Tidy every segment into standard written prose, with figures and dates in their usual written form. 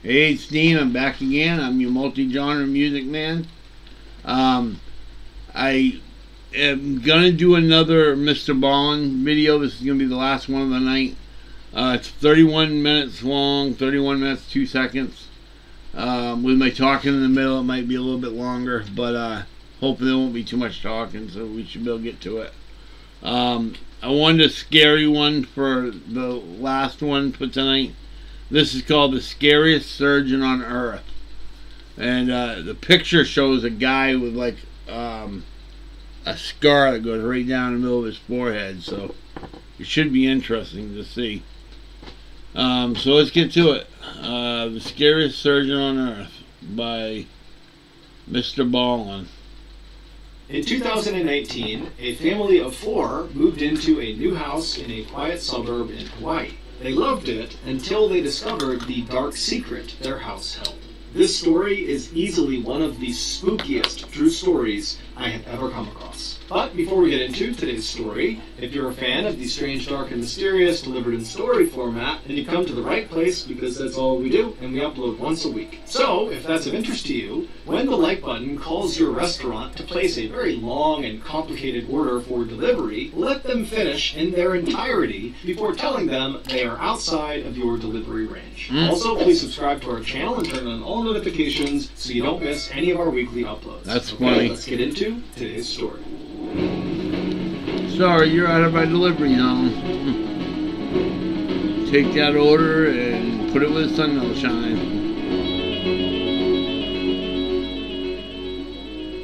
Hey, it's Dean. I'm back again. I'm your multi-genre music man. I am gonna do another Mr. Ballen video. This is gonna be the last one of the night. It's 31 minutes long, 31 minutes 2 seconds. With my talking in the middle, it might be a little bit longer, but hopefully there won't be too much talking, so we should be able to get to it. I wanted a scary one for the last one for tonight. This is called The Scariest Surgeon on Earth. And the picture shows a guy with like a scar that goes right down the middle of his forehead. So it should be interesting to see. So let's get to it. The Scariest Surgeon on Earth by Mr. Ballen. In 2019, a family of 4 moved into a new house in a quiet suburb in Hawaii. They loved it until they discovered the dark secret their house held. This story is easily one of the spookiest true stories I have ever come across. But before we get into today's story, if you're a fan of the strange, dark, and mysterious delivered in story format, then you've come to the right place because that's all we do, and we upload once a week. So, if that's of interest to you, when the like button calls your restaurant to place a very long and complicated order for delivery, let them finish in their entirety before telling them they are outside of your delivery range. Also, please subscribe to our channel and turn on all notifications so you don't miss any of our weekly uploads. That's funny. Let's get into today's story. Sorry, you're out of my delivery zone. Take that order and put it where the sun will shine.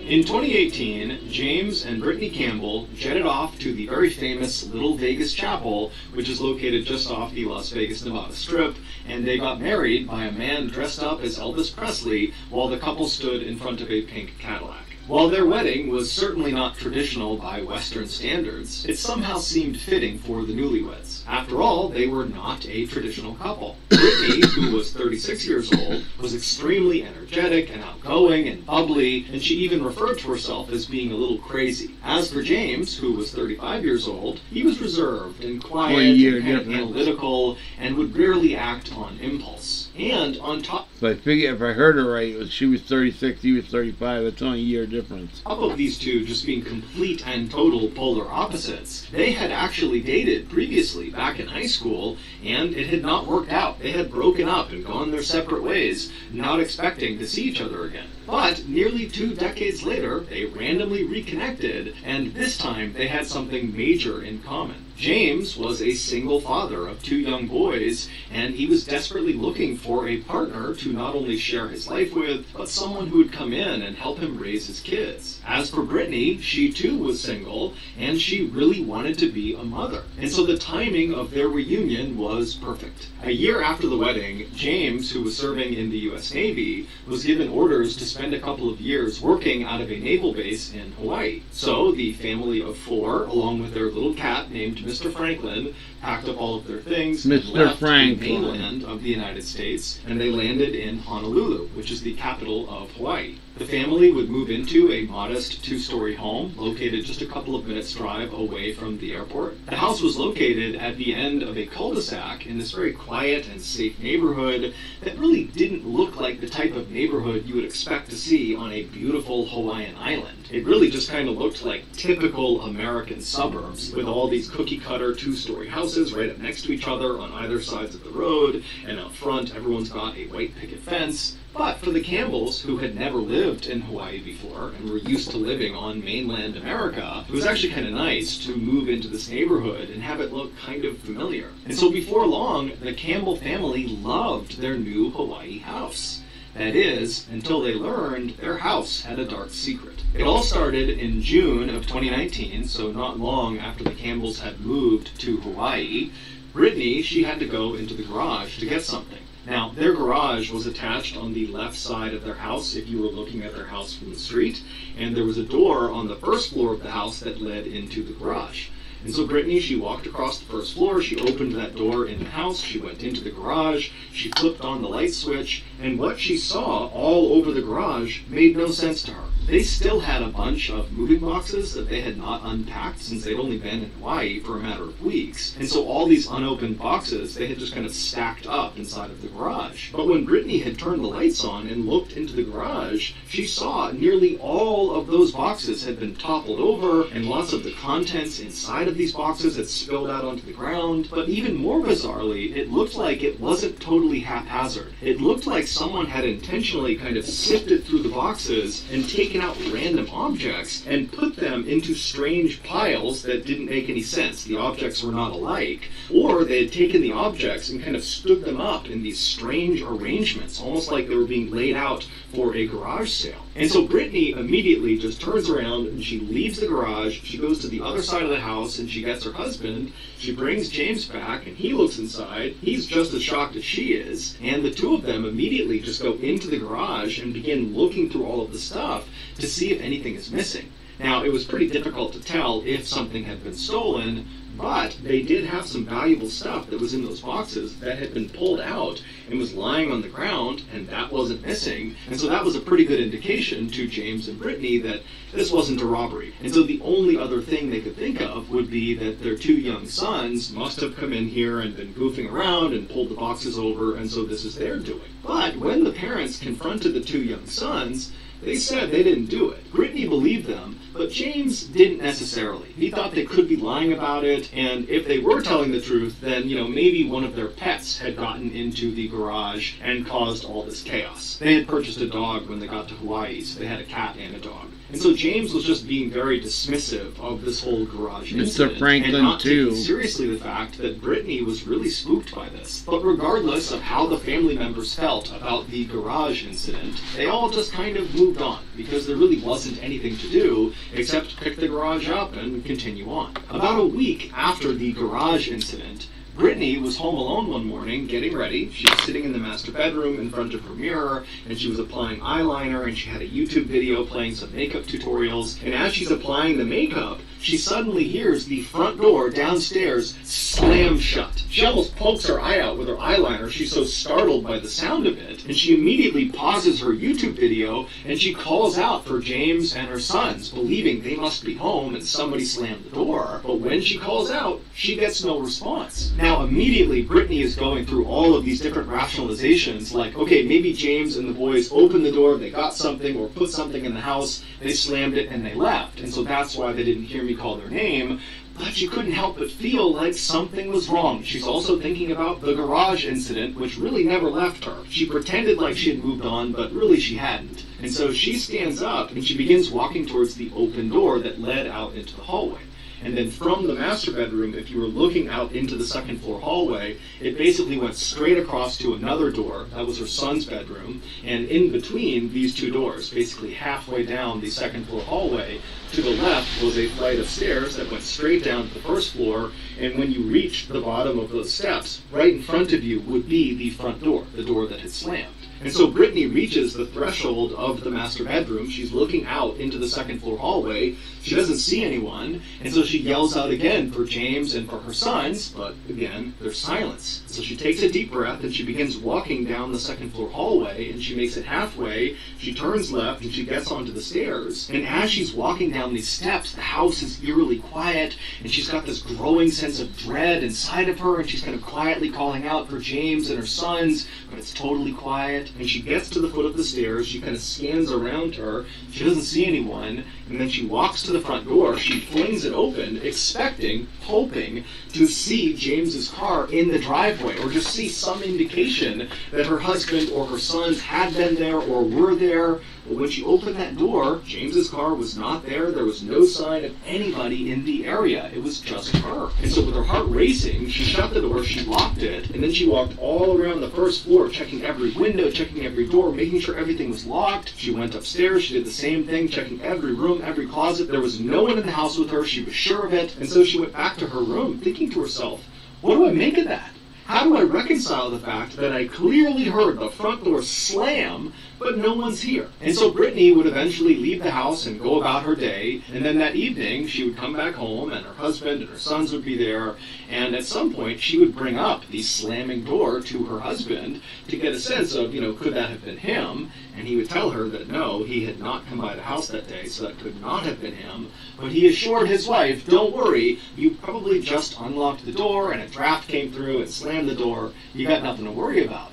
In 2018, James and Brittany Campbell jetted off to the very famous Little Vegas Chapel, which is located just off the Las Vegas, Nevada Strip, and they got married by a man dressed up as Elvis Presley while the couple stood in front of a pink Cadillac. While their wedding was certainly not traditional by Western standards, it somehow seemed fitting for the newlyweds. After all, they were not a traditional couple. Brittany, who was 36 years old, was extremely energetic and outgoing and bubbly, and she even referred to herself as being a little crazy. As for James, who was 35 years old, he was reserved and quiet and kind of analytical and would rarely act on impulse. And on top... So I figure if I heard her right, she was 36, he was 35. That's only a year difference. Top of these two just being complete and total polar opposites, they had actually dated previously back in high school, and it had not worked out. They had broken up and gone their separate ways, not expecting to see each other again. But nearly 2 decades later, they randomly reconnected, and this time they had something major in common. James was a single father of 2 young boys, and he was desperately looking for a partner to not only share his life with, but someone who would come in and help him raise his kids. As for Brittany, she too was single, and she really wanted to be a mother. And so the timing of their reunion was perfect. A year after the wedding, James, who was serving in the U.S. Navy, was given orders to spend a couple of years working out of a naval base in Hawaii. So the family of 4, along with their little cat named Mr. Franklin, packed up all of their things and left the mainland of the United States, and they landed in Honolulu, which is the capital of Hawaii. The family would move into a modest 2-story home located just a couple of minutes' drive away from the airport. The house was located at the end of a cul-de-sac in this very quiet and safe neighborhood that really didn't look like the type of neighborhood you would expect to see on a beautiful Hawaiian island. It really just kind of looked like typical American suburbs with all these cookie-cutter 2-story houses right up next to each other on either sides of the road, and out front everyone's got a white picket fence. But for the Campbells, who had never lived in Hawaii before and were used to living on mainland America, it was actually kind of nice to move into this neighborhood and have it look kind of familiar. And so before long, the Campbell family loved their new Hawaii house. That is, until they learned their house had a dark secret. It all started in June of 2019, so not long after the Campbells had moved to Hawaii. Brittany, she had to go into the garage to get something. Now, their garage was attached on the left side of their house if you were looking at their house from the street, and there was a door on the first floor of the house that led into the garage. And so Brittany, she walked across the first floor, she opened that door in the house, she went into the garage, she flipped on the light switch, and what she saw all over the garage made no sense to her. They still had a bunch of moving boxes that they had not unpacked since they'd only been in Hawaii for a matter of weeks. And so all these unopened boxes, they had just kind of stacked up inside of the garage. But when Brittany had turned the lights on and looked into the garage, she saw nearly all of those boxes had been toppled over, and lots of the contents inside of these boxes had spilled out onto the ground. But even more bizarrely, it looked like it wasn't totally haphazard. It looked like someone had intentionally kind of sifted through the boxes and taken out random objects and put them into strange piles that didn't make any sense. The objects were not alike. Or they had taken the objects and kind of stood them up in these strange arrangements, almost like they were being laid out for a garage sale. And so Brittany immediately just turns around and she leaves the garage, she goes to the other side of the house and she gets her husband, she brings James back and he looks inside, he's just as shocked as she is, and the two of them immediately just go into the garage and begin looking through all of the stuff to see if anything is missing. Now, it was pretty difficult to tell if something had been stolen, but they did have some valuable stuff that was in those boxes that had been pulled out and was lying on the ground, and that wasn't missing. And so that was a pretty good indication to James and Brittany that this wasn't a robbery. And so the only other thing they could think of would be that their two young sons must have come in here and been goofing around and pulled the boxes over, and so this is their doing. But when the parents confronted the two young sons, they said they didn't do it. Brittany believed them, but James didn't necessarily. He thought they could be lying about it, and if they were telling the truth, then, maybe one of their pets had gotten into the garage and caused all this chaos. They had purchased a dog when they got to Hawaii, so they had a cat and a dog. And so James was just being very dismissive of this whole garage incident, Mr. Franklin, and not too. taking seriously the fact that Brittany was really spooked by this. But regardless of how the family members felt about the garage incident, they all just kind of moved on, because there really wasn't anything to do except pick the garage up and continue on. About a week after the garage incident, Brittany was home alone one morning, getting ready. She was sitting in the master bedroom in front of her mirror, and she was applying eyeliner, and she had a YouTube video playing some makeup tutorials. And as she's applying the makeup, she suddenly hears the front door downstairs slam shut. She almost pokes her eye out with her eyeliner. She's so startled by the sound of it. And she immediately pauses her YouTube video, and she calls out for James and her sons, believing they must be home and somebody slammed the door. But when she calls out, she gets no response. Now, immediately, Brittany is going through all of these different rationalizations, like, okay, maybe James and the boys opened the door, they got something, or put something in the house, they slammed it, and they left. And so that's why they didn't hear me call their name. But she couldn't help but feel like something was wrong. She's also thinking about the garage incident, which really never left her. She pretended like she had moved on, but really she hadn't. And so she stands up, and she begins walking towards the open door that led out into the hallway. And then from the master bedroom, if you were looking out into the second floor hallway, it basically went straight across to another door. That was her son's bedroom. And in between these two doors, basically halfway down the second floor hallway, to the left was a flight of stairs that went straight down to the first floor. And when you reached the bottom of those steps, right in front of you would be the front door, the door that had slammed. And so Brittany reaches the threshold of the master bedroom. She's looking out into the second floor hallway. She doesn't see anyone, and so she yells out again for James and for her sons, but again, there's silence. So she takes a deep breath and she begins walking down the second floor hallway, and she makes it halfway. She turns left and she gets onto the stairs. And as she's walking down these steps, the house is eerily quiet, and she's got this growing sense of dread inside of her, and she's kind of quietly calling out for James and her sons, but it's totally quiet. And she gets to the foot of the stairs, she kind of scans around her, she doesn't see anyone, and then she walks to the front door, she flings it open, expecting, hoping, to see James's car in the driveway, or just see some indication that her husband or her sons had been there or were there. But when she opened that door, James's car was not there. There was no sign of anybody in the area. It was just her. And so with her heart racing, she shut the door, she locked it, and then she walked all around the first floor, checking every window, checking every door, making sure everything was locked. She went upstairs, she did the same thing, checking every room, every closet. There was no one in the house with her. She was sure of it. And so she went back to her room, thinking to herself, what do I make of that? How do I reconcile the fact that I clearly heard the front door slam, but no one's here? And so Brittany would eventually leave the house and go about her day, and then that evening she would come back home, and her husband and her sons would be there, and at some point she would bring up the slamming door to her husband to get a sense of, could that have been him? And he would tell her that no, he had not come by the house that day, so that could not have been him. But he assured his wife, don't worry, you probably just unlocked the door and a draft came through and slammed the door. You got nothing to worry about.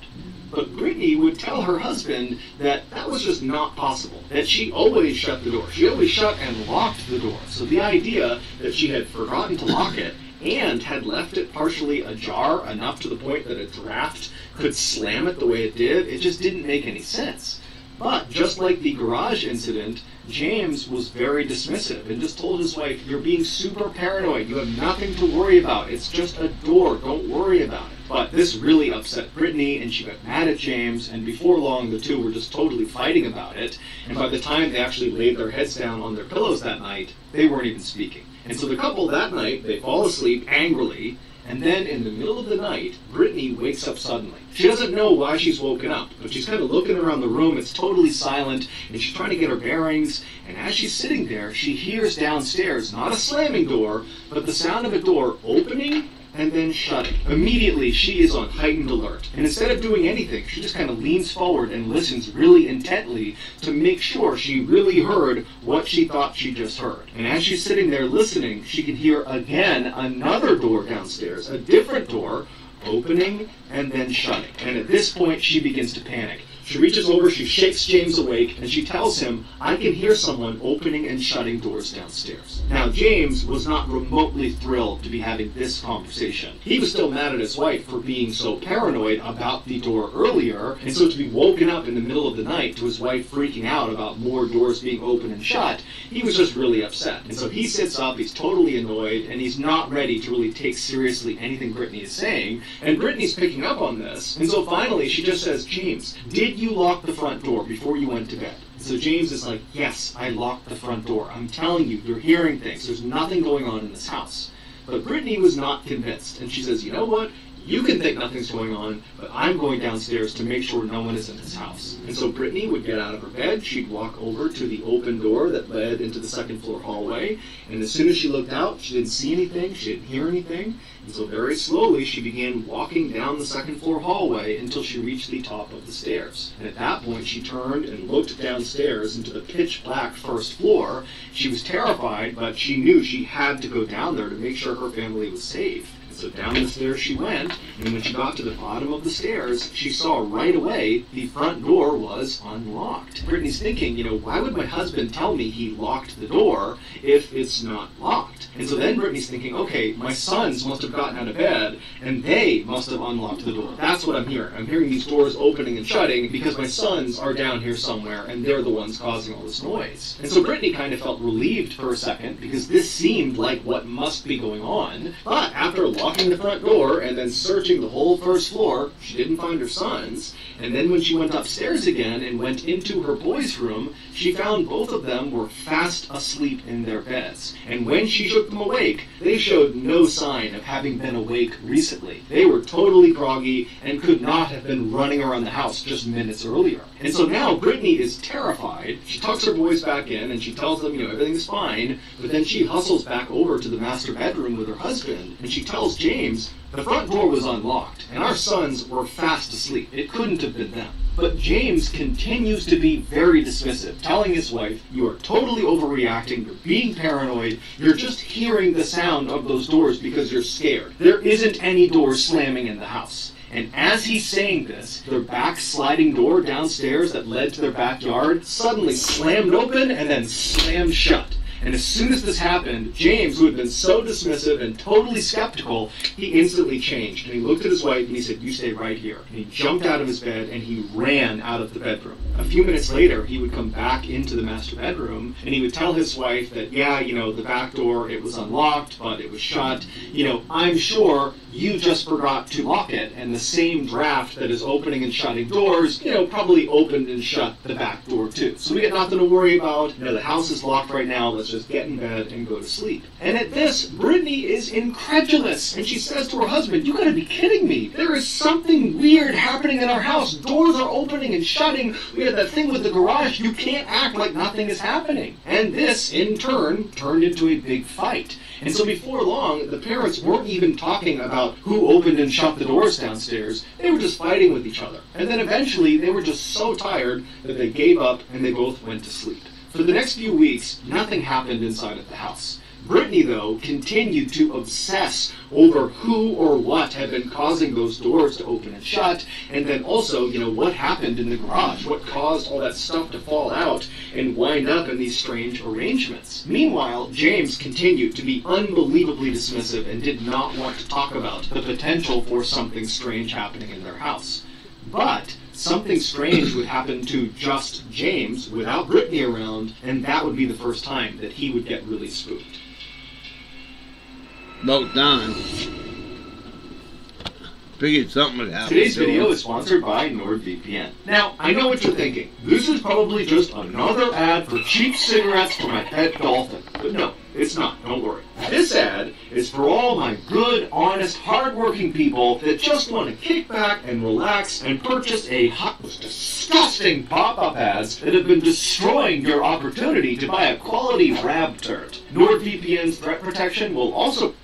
But Brittany would tell her husband that that was just not possible, that she always shut the door. She always shut and locked the door. So the idea that she had forgotten to lock it and had left it partially ajar enough to the point that a draft could slam it the way it did, it just didn't make any sense. But just like the garage incident, James was very dismissive and just told his wife, you're being super paranoid. You have nothing to worry about. It's just a door. Don't worry about it. But this really upset Brittany, and she got mad at James, and before long the two were just totally fighting about it. And by the time they actually laid their heads down on their pillows that night, they weren't even speaking. And so the couple that night, they fall asleep angrily, and then in the middle of the night, Brittany wakes up suddenly. She doesn't know why she's woken up, but she's kind of looking around the room. It's totally silent, and she's trying to get her bearings. And as she's sitting there, she hears downstairs, not a slamming door, but the sound of a door opening and then shutting. Immediately, she is on heightened alert. And instead of doing anything, she just kind of leans forward and listens really intently to make sure she really heard what she thought she just heard. And as she's sitting there listening, she can hear again another door downstairs, a different door, opening and then shutting. And at this point, she begins to panic. She reaches over, she shakes James awake, and she tells him, I can hear someone opening and shutting doors downstairs. Now, James was not remotely thrilled to be having this conversation. He was still mad at his wife for being so paranoid about the door earlier, and so to be woken up in the middle of the night to his wife freaking out about more doors being open and shut, he was just really upset. And so he sits up, he's totally annoyed, and he's not ready to really take seriously anything Brittany is saying, and Brittany's picking up on this. And so finally, she just says, James, did you lock the front door before you went to bed? So James is like, yes, I locked the front door. I'm telling you, you're hearing things. There's nothing going on in this house. But Brittany was not convinced, and she says, you know what? You can think nothing's going on, but I'm going downstairs to make sure no one is in this house. And so Brittany would get out of her bed, she'd walk over to the open door that led into the second floor hallway, and as soon as she looked out, she didn't see anything, she didn't hear anything, and so very slowly she began walking down the second floor hallway until she reached the top of the stairs. And at that point she turned and looked downstairs into the pitch black first floor. She was terrified, but she knew she had to go down there to make sure her family was safe. So down the stairs she went, and when she got to the bottom of the stairs, she saw right away the front door was unlocked. Brittany's thinking, why would my husband tell me he locked the door if it's not locked? And so then Brittany's thinking, okay, my sons must have gotten out of bed, and they must have unlocked the door. That's what I'm hearing. I'm hearing these doors opening and shutting because my sons are down here somewhere, and they're the ones causing all this noise. And so Brittany kind of felt relieved for a second, because this seemed like what must be going on. But after locking the front door and then searching the whole first floor, she didn't find her sons. And then when she went upstairs again and went into her boys' room, she found both of them were fast asleep in their beds. And when she shook them awake, they showed no sign of having been awake recently. They were totally groggy and could not have been running around the house just minutes earlier. And so now Brittany is terrified. She tucks her boys back in and she tells them, everything's fine. But then she hustles back over to the master bedroom with her husband, and she tells James, the front door was unlocked, and our sons were fast asleep. It couldn't have been them. But James continues to be very dismissive, telling his wife, you are totally overreacting, you're being paranoid, you're just hearing the sound of those doors because you're scared. There isn't any doors slamming in the house. And as he's saying this, their back sliding door downstairs that led to their backyard suddenly slammed open and then slammed shut. And as soon as this happened, James, who had been so dismissive and totally skeptical, he instantly changed. And he looked at his wife and he said, you stay right here. And he jumped out of his bed and he ran out of the bedroom. A few minutes later, he would come back into the master bedroom and he would tell his wife that, the back door, it was unlocked, but it was shut. I'm sure you just forgot to lock it, and the same draft that is opening and shutting doors, probably opened and shut the back door too. So we got nothing to worry about. The house is locked right now. Let's just get in bed and go to sleep. And at this, Brittany is incredulous, and she says to her husband, "You gotta be kidding me. There is something weird happening in our house. Doors are opening and shutting. We had that thing with the garage. You can't act like nothing is happening." And this, in turn, turned into a big fight. And so before long, the parents weren't even talking about who opened and shut the doors downstairs. They were just fighting with each other. And then eventually, they were just so tired that they gave up and they both went to sleep. For the next few weeks, nothing happened inside of the house. Brittany, though, continued to obsess over who or what had been causing those doors to open and shut, and then also, what happened in the garage, what caused all that stuff to fall out and wind up in these strange arrangements. Meanwhile, James continued to be unbelievably dismissive and did not want to talk about the potential for something strange happening in their house. But something strange would happen to just James without Brittany around, and that would be the first time that he would get really spooked. About time. Figured something would happen. Today's video is sponsored by NordVPN. Now, I know what you're thinking. This is probably just another ad for cheap cigarettes for my pet dolphin. But no, it's not. Don't worry. This ad is for all my good, honest, hard-working people that just want to kick back and relax and purchase a disgusting pop-up ads that have been destroying your opportunity to buy a quality rab turret. NordVPN's threat protection will also,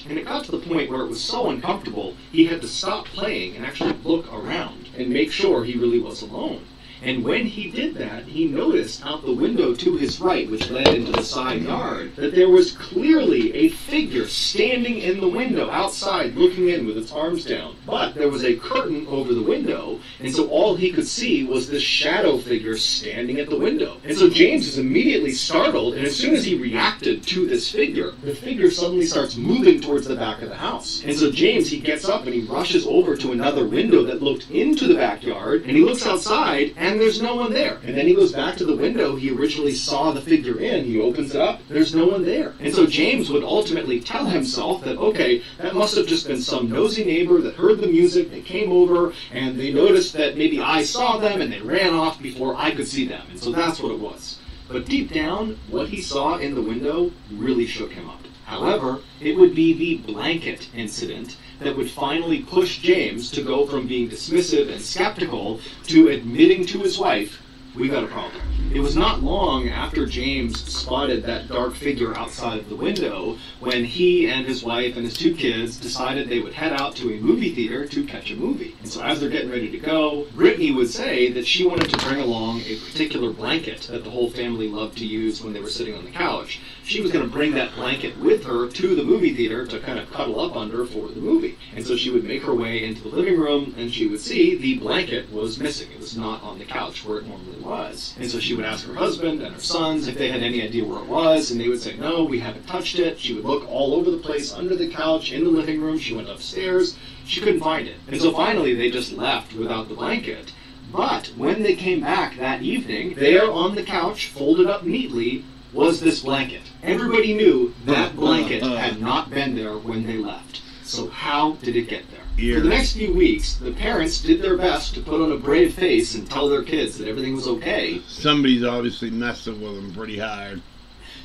and it got to the point where it was so uncomfortable, he had to stop playing and actually look around and make sure he really was alone. And when he did that, he noticed out the window to his right, which led into the side yard, that there was clearly a figure standing in the window outside looking in with its arms down. But there was a curtain over the window, and so all he could see was this shadow figure standing at the window. And so James is immediately startled, and as soon as he reacted to this figure, the figure suddenly starts moving towards the back of the house. And so James, he gets up and he rushes over to another window that looked into the backyard, and he looks outside, and there's no one there. And then he goes back to the window he originally saw the figure in. He opens it up. There's no one there. And so James would ultimately tell himself that, okay, that must have just been some nosy neighbor that heard the music. They came over and they noticed that maybe I saw them and they ran off before I could see them. And so that's what it was. But deep down, what he saw in the window really shook him up. However, it would be the blanket incident that would finally push James to go from being dismissive and skeptical to admitting to his wife, "We got a problem." It was not long after James spotted that dark figure outside of the window when he and his wife and his 2 kids decided they would head out to a movie theater to catch a movie. And so as they're getting ready to go, Brittany would say that she wanted to bring along a particular blanket that the whole family loved to use when they were sitting on the couch. She was going to bring that blanket with her to the movie theater to kind of cuddle up under for the movie. And so she would make her way into the living room, and she would see the blanket was missing. It was not on the couch where it normally was. And so she would ask her husband and her sons if they had any idea where it was, and they would say, "No, we haven't touched it." She would look all over the place, under the couch, in the living room. She went upstairs. She couldn't find it. And so finally they just left without the blanket. But when they came back that evening, there on the couch, folded up neatly, was this blanket. Everybody knew that blanket had not been there when they left. So how did it get there? For the next few weeks, the parents did their best to put on a brave face and tell their kids that everything was okay. Somebody's obviously messing with them pretty hard.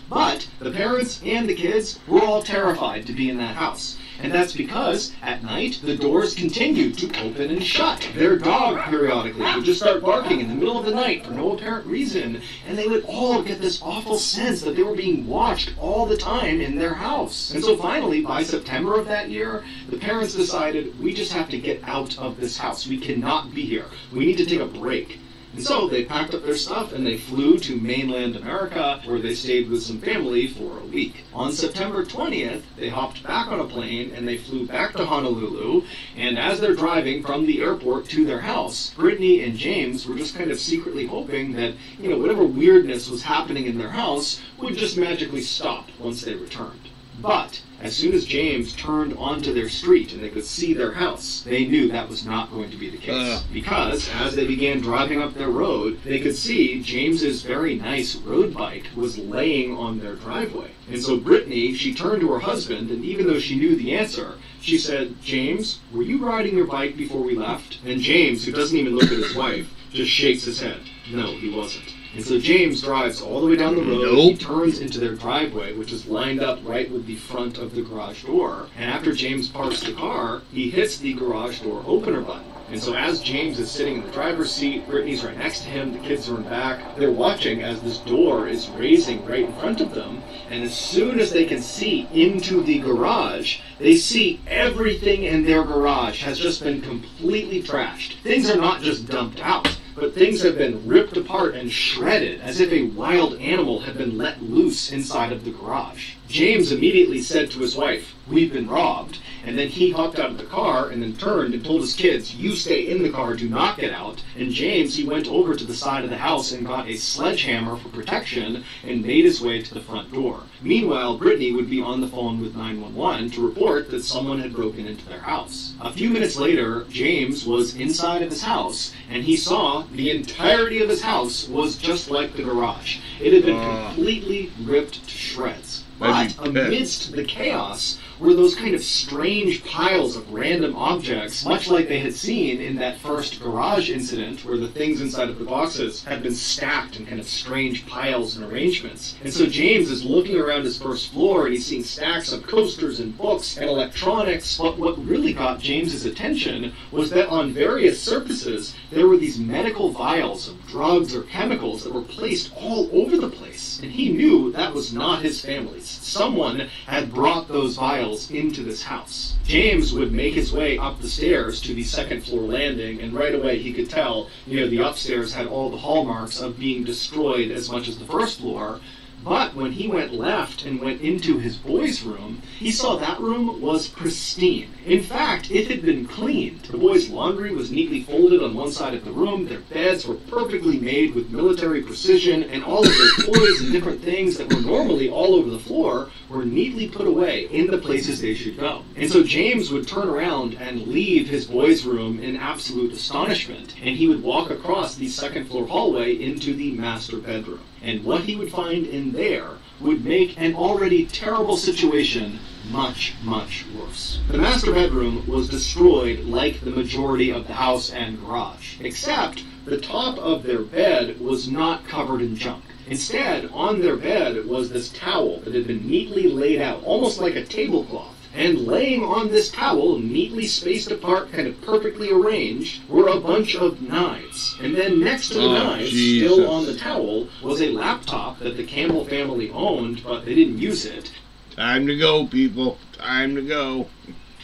But the parents and the kids were all terrified to be in that house. And that's because, at night, the doors continued to open and shut. Their dog, periodically, would just start barking in the middle of the night for no apparent reason. And they would all get this awful sense that they were being watched all the time in their house. And so finally, by September of that year, the parents decided, we just have to get out of this house. We cannot be here. We need to take a break. And so they packed up their stuff and they flew to mainland America, where they stayed with some family for a week. On September 20th, they hopped back on a plane and they flew back to Honolulu. And as they're driving from the airport to their house, Brittany and James were just kind of secretly hoping that, whatever weirdness was happening in their house would just magically stop once they returned. But as soon as James turned onto their street and they could see their house, they knew that was not going to be the case. Because as they began driving up their road, they could see James's very nice road bike was laying on their driveway. And so Brittany, she turned to her husband, and even though she knew the answer, she said, "James, were you riding your bike before we left?" And James, who doesn't even look at his wife, just shakes his head. No, he wasn't. And so James drives all the way down the road. He turns into their driveway, which is lined up right with the front of the garage door. And after James parks the car, he hits the garage door opener button. And so as James is sitting in the driver's seat, Brittany's right next to him, the kids are in back. They're watching as this door is raising right in front of them. And as soon as they can see into the garage, they see everything in their garage has just been completely trashed. Things are not just dumped out, but things have been ripped apart and shredded as if a wild animal had been let loose inside of the garage. James immediately said to his wife, "We've been robbed." And then he hopped out of the car and then turned and told his kids, "You stay in the car, do not get out." And James, he went over to the side of the house and got a sledgehammer for protection and made his way to the front door. Meanwhile, Brittany would be on the phone with 911 to report that someone had broken into their house. A few minutes later, James was inside of his house and he saw the entirety of his house was just like the garage. It had been completely ripped to shreds. But amidst the chaos were those kind of strange piles of random objects, much like they had seen in that first garage incident where the things inside of the boxes had been stacked in kind of strange piles and arrangements. And so James is looking around his first floor and he's seeing stacks of coasters and books and electronics. But what really got James's attention was that on various surfaces there were these medical vials of drugs or chemicals that were placed all over the place. And he knew that was not his family's. Someone had brought those vials into this house. James would make his way up the stairs to the second floor landing, and right away he could tell, the upstairs had all the hallmarks of being destroyed as much as the first floor. But when he went left and went into his boys' room, he saw that room was pristine. In fact, it had been cleaned. The boys' laundry was neatly folded on one side of the room, their beds were perfectly made with military precision, and all of their toys and different things that were normally all over the floor were neatly put away in the places they should go. And so James would turn around and leave his boys' room in absolute astonishment, and he would walk across the second floor hallway into the master bedroom. And what he would find in there would make an already terrible situation much, much worse. The master bedroom was destroyed like the majority of the house and garage, except the top of their bed was not covered in junk. Instead, on their bed was this towel that had been neatly laid out, almost like a tablecloth. And laying on this towel, neatly spaced apart, kind of perfectly arranged, were a bunch of knives. And then next to the knives, still on the towel, was a laptop that the Campbell family owned, but they didn't use it. Time to go, people. Time to go.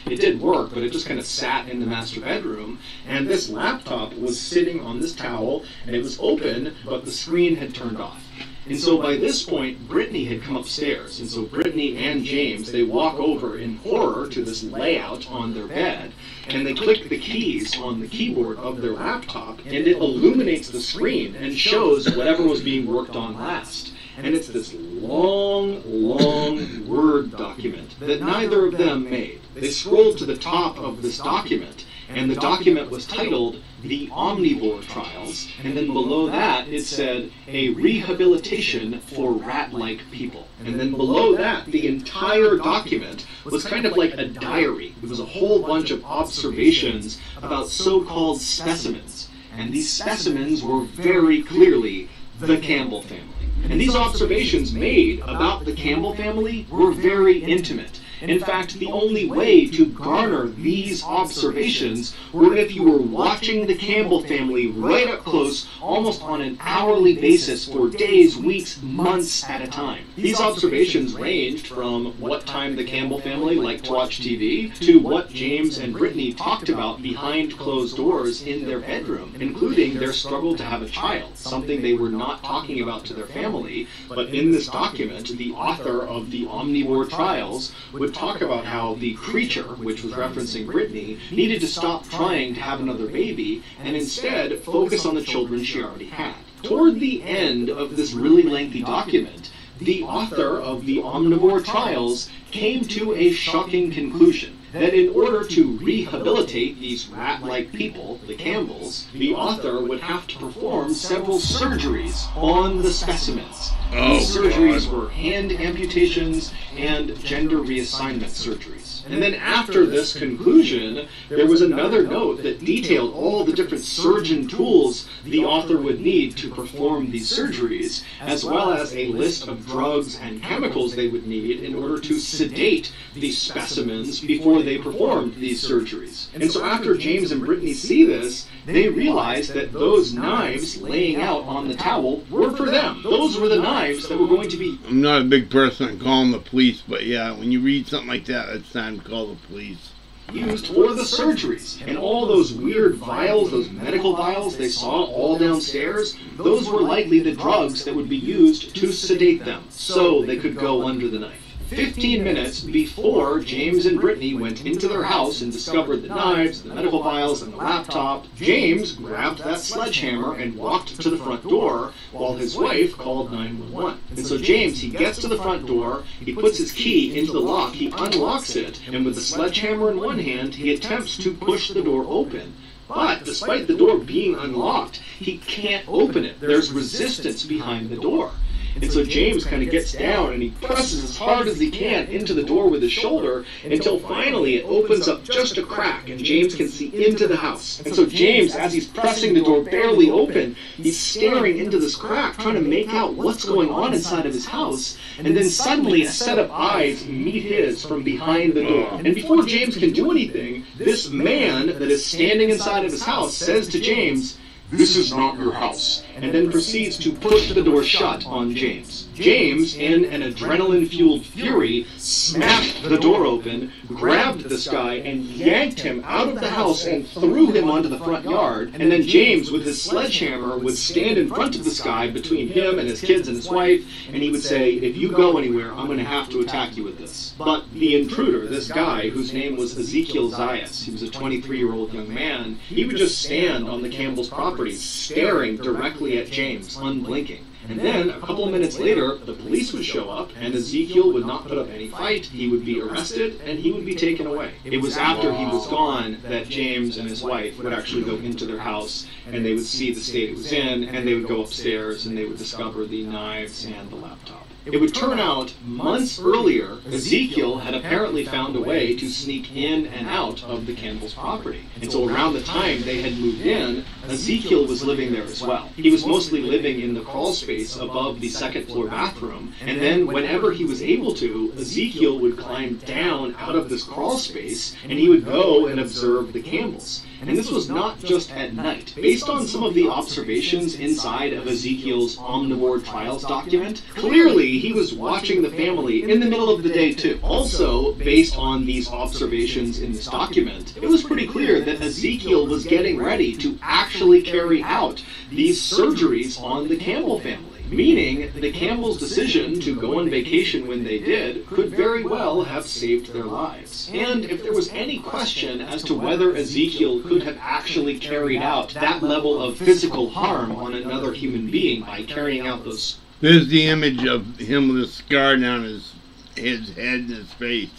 It did work, but it just kind of sat in the master bedroom, and this laptop was sitting on this towel, and it was open, but the screen had turned off. And so by this point, Brittany had come upstairs, and so Brittany and James, they walk over in horror to this layout on their bed, and they click the keys on the keyboard of their laptop, and it illuminates the screen and shows whatever was being worked on last. And it's this long, long Word document that neither of them made. They scrolled to the top of this document, and the document was titled The Omnivore Trials, and then below that it said, A Rehabilitation for Rat-like People. And then below that, the entire document was kind of like a diary. It was a whole bunch of observations about so-called specimens. And these specimens were very clearly the Campbell family. And these observations made about the Campbell family were very intimate. In fact, the only way to garner these observations were if you were watching the Campbell family right up close, almost on an hourly basis for days, weeks, months at a time. These observations ranged from what time the Campbell family liked to watch TV to what James and Brittany talked about behind closed doors in their bedroom, including their struggle to have a child, something they were not talking about to their family. But in this document, the author of the Omnivore Trials would talk about how the creature, which was referencing Brittany, needed to stop trying to have another baby and instead focus on the children she already had. Toward the end of this really lengthy document, the author of the Omnivore Trials came to a shocking conclusion. That in order to rehabilitate these rat-like people, the Campbells, the author would have to perform several surgeries on the specimens. These surgeries were hand amputations and gender reassignment surgeries. And then after this conclusion, there was another note that detailed all the different surgeon tools the author would need to perform these surgeries, as well as a list of drugs and chemicals they would need in order to sedate these specimens before they performed these surgeries. And so after James and Brittany see this, they realize that those knives laying out on the towel were for them. Those were the knives that were going to be... I'm not a big person on calling the police, but yeah, when you read something like that, it's time to call the police. Used for the surgeries. And all those weird vials, those medical vials they saw all downstairs, those were likely the drugs that would be used to sedate them, so they could go under the knife. 15 minutes before James and Brittany went into their house and discovered the knives, the medical vials, and the laptop, James grabbed that sledgehammer and walked to the front door while his wife called 911. And so James, he gets to the front door, he puts his key into the lock, he unlocks it, and with the sledgehammer in one hand, he attempts to push the door open. But despite the door being unlocked, he can't open it. There's resistance behind the door. And so James kind of gets down and he presses as hard as he can into the door with his shoulder until finally it opens up just a crack and James can see into the house. And so James, as he's pressing the door barely open, he's staring into this crack trying to make out what's going on inside of his house. And then suddenly a set of eyes meet his from behind the door. And before James can do anything, this man that is standing inside of his house says to James, "This is not your house," and then proceeds to push the door shut on James. James, in an adrenaline-fueled fury, smashed the door open, grabbed this guy, and yanked him out of the house and threw him onto the front yard. And then James, with his sledgehammer, would stand in front of this guy between him and his kids and his wife, and he would say, "If you go anywhere, I'm going to have to attack you with this." But the intruder, this guy, whose name was Ezekiel Zayas, he was a 23-year-old young man, he would just stand on the Campbell's property, staring directly at James, unblinking. And then, a couple of minutes later, the police would show up, and Ezekiel would not put up any fight, he would be arrested, and he would be taken away. It was after he was gone that James and his wife would actually go into their house, and they would see the state it was in, and they would go upstairs, and they would discover the knives and the laptop. It would turn out, months earlier, Ezekiel had apparently found a way to sneak in and out of the Campbell's property. And so around the time they had moved in, Ezekiel was living there as well. He was mostly living in the crawl space above the second-floor bathroom, and then whenever he was able to, Ezekiel would climb down out of this crawl space, and he would go and observe the Campbells. And this was not just at night. Based on some of the observations inside of Ezekiel's Omnivore Trials document, clearly he was watching the family in the middle of the day too. Also, based on these observations in this document, it was pretty clear that Ezekiel was getting ready to actually carry out these surgeries on the Campbell family. Meaning, the Campbells' decision to go on vacation when they did could very well have saved their lives. And if there was any question as to whether Ezekiel could have actually carried out that level of physical harm on another human being by carrying out those... There's the image of him with a scar down his head and his face.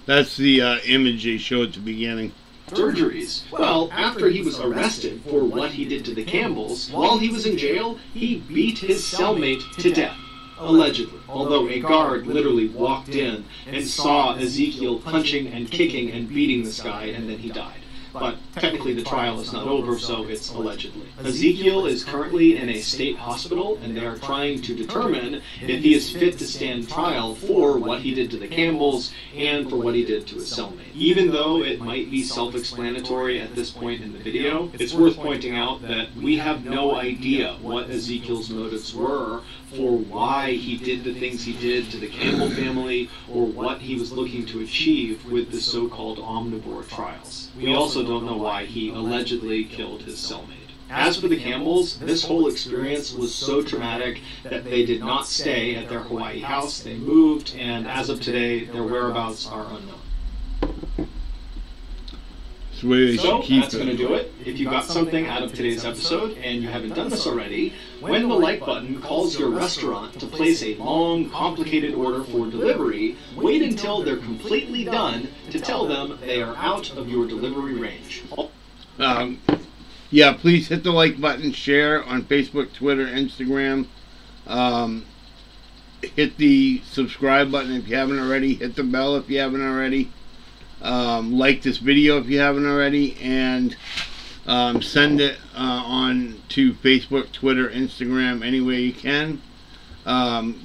That's the image they showed at the beginning. Surgeries. Well, after he was arrested for what he did to the Campbells, while he was in jail, he beat his cellmate to death. Allegedly. Although a guard literally walked in and saw Ezekiel punching and kicking and beating this guy, and then he died. But technically the trial is not over, so it's allegedly. Ezekiel is currently in a state hospital, and they are trying to determine if he is fit to stand trial for what he did to the Campbells and for what he did to his cellmate. Even though it might be self-explanatory at this point in the video, it's worth pointing out that we have no idea what Ezekiel's motives were for why he did the things he did to the Campbell family, or what he was looking to achieve with the so-called Omnivore Trials. We also don't know why he allegedly killed his cellmate. As for the Campbells, this whole experience was so traumatic that they did not stay at their Hawaii house. They moved, and as of today, their whereabouts are unknown. It's the way they So should keep that's going to it. do it. If you got something out of today's episode and you haven't done this already, when the like button calls your restaurant to place a long, complicated order for delivery, wait until they're completely done to tell them they are out of your delivery range. Yeah, please hit the like button, share on Facebook, Twitter, Instagram. Hit the subscribe button if you haven't already. Hit the bell if you haven't already. Like this video if you haven't already. And send it on to Facebook, Twitter, Instagram, any way you can.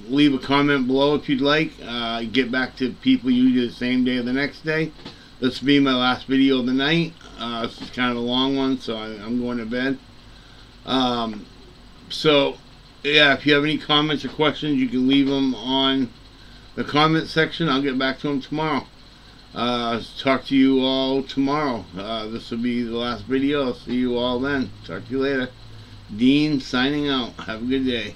Leave a comment below if you'd like. Get back to people usually the same day or the next day. This will be my last video of the night. This is kind of a long one, so I'm going to bed. So, yeah, if you have any comments or questions, you can leave them on the comment section. I'll get back to them tomorrow. Talk to you all tomorrow. This will be the last video. I'll see you all then. Talk to you later. Dean signing out. Have a good day.